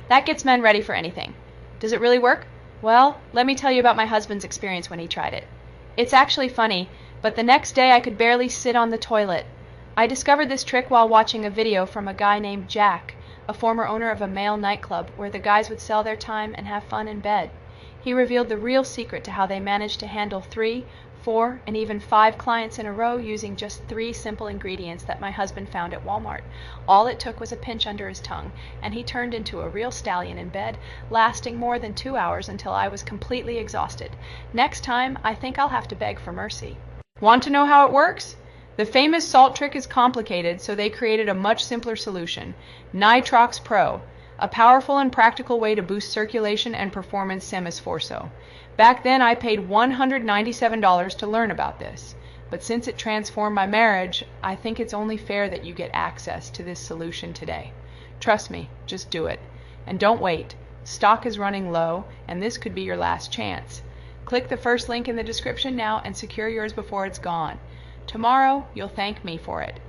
That gets men ready for anything. Does it really work? Well, let me tell you about my husband's experience when he tried it. It's actually funny, but the next day I could barely sit on the toilet. I discovered this trick while watching a video from a guy named Jack, a former owner of a male nightclub where the guys would sell their time and have fun in bed. He revealed the real secret to how they managed to handle 3, 4, and even 5 clients in a row using just 3 simple ingredients that my husband found at Walmart. All it took was a pinch under his tongue, and he turned into a real stallion in bed, lasting more than 2 hours until I was completely exhausted. Next time, I think I'll have to beg for mercy. Want to know how it works? The famous salt trick is complicated, so they created a much simpler solution, Nitrox Pro, a powerful and practical way to boost circulation and performance semi-sforzo. Back then I paid $197 to learn about this, but since it transformed my marriage, I think it's only fair that you get access to this solution today. Trust me, just do it. And don't wait. Stock is running low, and this could be your last chance. Click the first link in the description now and secure yours before it's gone. Tomorrow, you'll thank me for it.